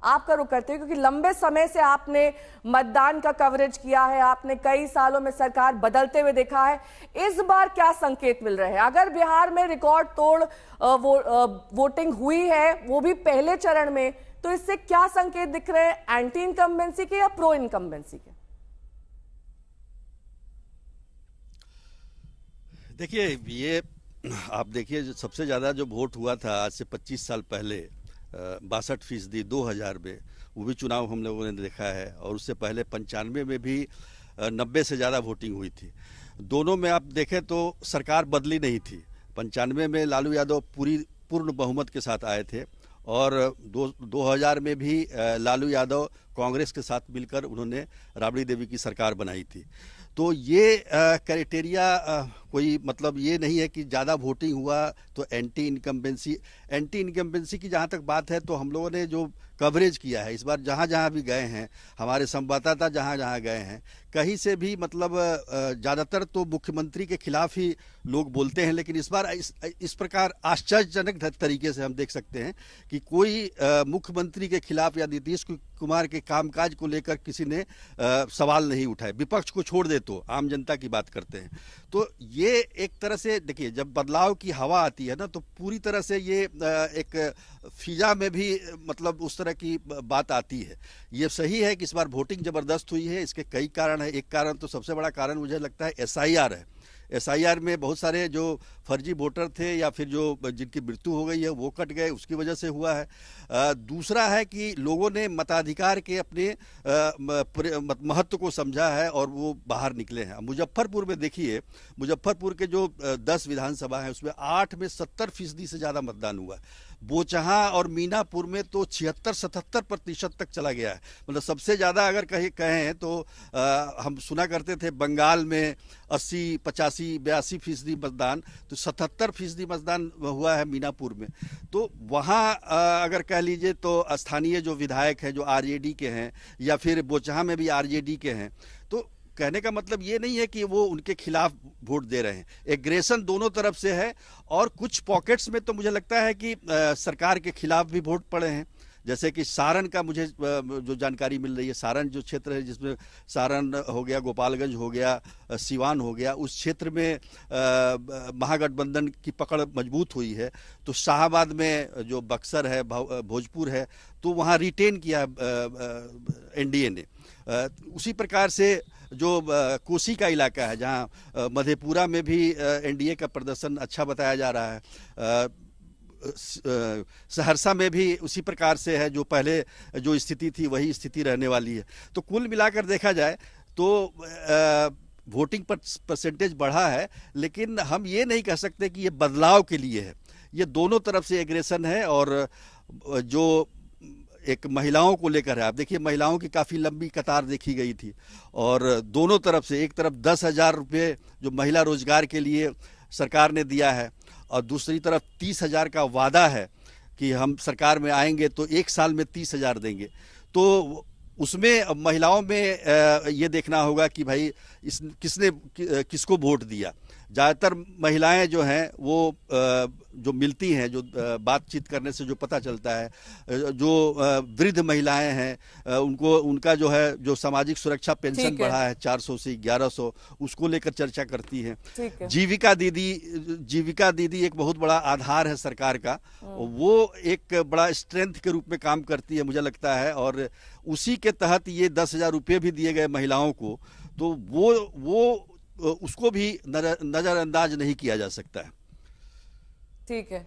आपका रुख करते हैं, क्योंकि लंबे समय से आपने मतदान का कवरेज किया है, आपने कई सालों में सरकार बदलते हुए देखा है। इस बार क्या संकेत मिल रहे हैं? अगर बिहार में रिकॉर्ड तोड़ वोटिंग हुई है, वो भी पहले चरण में, तो इससे क्या संकेत दिख रहे हैं, एंटी इनकम्बेंसी के या प्रो इनकम्बेंसी के? देखिए, ये आप देखिए, सबसे ज़्यादा जो वोट हुआ था आज से 25 साल पहले 62% 2000 में, वो भी चुनाव हम लोगों ने देखा है। और उससे पहले 95 में भी 90 से ज़्यादा वोटिंग हुई थी। दोनों में आप देखें तो सरकार बदली नहीं थी। 95 में लालू यादव पूर्ण बहुमत के साथ आए थे, और 2000 में भी लालू यादव कांग्रेस के साथ मिलकर उन्होंने राबड़ी देवी की सरकार बनाई थी। तो ये क्राइटेरिया कोई मतलब ये नहीं है कि ज़्यादा वोटिंग हुआ तो एंटी इनकम्बेंसी की जहाँ तक बात है, तो हम लोगों ने जो कवरेज किया है इस बार, जहाँ जहाँ भी गए हैं, हमारे संवाददाता जहाँ जहाँ गए हैं, कहीं से भी मतलब ज़्यादातर तो मुख्यमंत्री के खिलाफ ही लोग बोलते हैं। लेकिन इस बार इस प्रकार आश्चर्यजनक तरीके से हम देख सकते हैं कि कोई मुख्यमंत्री के खिलाफ या नीतीश कुमार के कामकाज को लेकर किसी ने सवाल नहीं उठाए। विपक्ष को छोड़ दे तो आम जनता की बात करते हैं। तो ये एक तरह से देखिए, जब बदलाव की हवा आती है ना, तो पूरी तरह से ये एक फिजा में भी मतलब उस तरह की बात आती है। ये सही है कि इस बार वोटिंग जबरदस्त हुई है। इसके कई कारण है। एक कारण तो सबसे बड़ा कारण मुझे लगता है SIR है। SIR में बहुत सारे जो फर्जी वोटर थे या फिर जो जिनकी मृत्यु हो गई है वो कट गए, उसकी वजह से हुआ है। दूसरा है कि लोगों ने मताधिकार के अपने महत्व को समझा है और वो बाहर निकले हैं। मुजफ्फरपुर में देखिए, मुजफ्फरपुर के जो 10 विधानसभा हैं उसमें 8 में 70% से ज़्यादा मतदान हुआ है। बोचहा और मीनापुर में तो 76-77% तक चला गया है। मतलब सबसे ज़्यादा अगर कहें तो हम सुना करते थे बंगाल में 80, 85, 82% मतदान, तो 77% मतदान हुआ है मीनापुर में। तो वहाँ अगर कह लीजिए तो स्थानीय जो विधायक हैं जो RJD के हैं, या फिर बोचहा में भी RJD के हैं, तो कहने का मतलब ये नहीं है कि वो उनके खिलाफ वोट दे रहे हैं। एग्रेशन दोनों तरफ से है, और कुछ पॉकेट्स में तो मुझे लगता है कि सरकार के खिलाफ भी वोट पड़े हैं। जैसे कि सारण का मुझे जो जानकारी मिल रही है, सारण जो क्षेत्र है जिसमें सारण हो गया, गोपालगंज हो गया, सिवान हो गया, उस क्षेत्र में महागठबंधन की पकड़ मजबूत हुई है। तो शाहबाद में जो बक्सर है, भोजपुर है, तो वहाँ रिटेन किया NDA ने। उसी प्रकार से जो कोसी का इलाका है, जहाँ मधेपुरा में भी NDA का प्रदर्शन अच्छा बताया जा रहा है। सहरसा में भी उसी प्रकार से है, जो पहले जो स्थिति थी वही स्थिति रहने वाली है। तो कुल मिलाकर देखा जाए तो वोटिंग परसेंटेज बढ़ा है, लेकिन हम ये नहीं कह सकते कि ये बदलाव के लिए है। ये दोनों तरफ से एग्रेशन है। और जो एक महिलाओं को लेकर है, आप देखिए महिलाओं की काफ़ी लंबी कतार देखी गई थी, और दोनों तरफ से, एक तरफ 10,000 रुपये जो महिला रोजगार के लिए सरकार ने दिया है, और दूसरी तरफ 30,000 का वादा है कि हम सरकार में आएंगे तो 1 साल में 30,000 देंगे। तो उसमें महिलाओं में ये देखना होगा कि भाई किसने किसको वोट दिया। ज़्यादातर महिलाएं जो हैं वो जो मिलती हैं, जो बातचीत करने से जो पता चलता है, जो वृद्ध महिलाएं हैं उनका जो है जो सामाजिक सुरक्षा पेंशन बढ़ा है 400 से 1100, उसको लेकर चर्चा करती हैं। जीविका दीदी एक बहुत बड़ा आधार है सरकार का, वो एक बड़ा स्ट्रेंथ के रूप में काम करती है मुझे लगता है। और उसी के तहत ये 10,000 रुपये भी दिए गए महिलाओं को, तो वो उसको भी नजरअंदाज नहीं किया जा सकता है। ठीक है।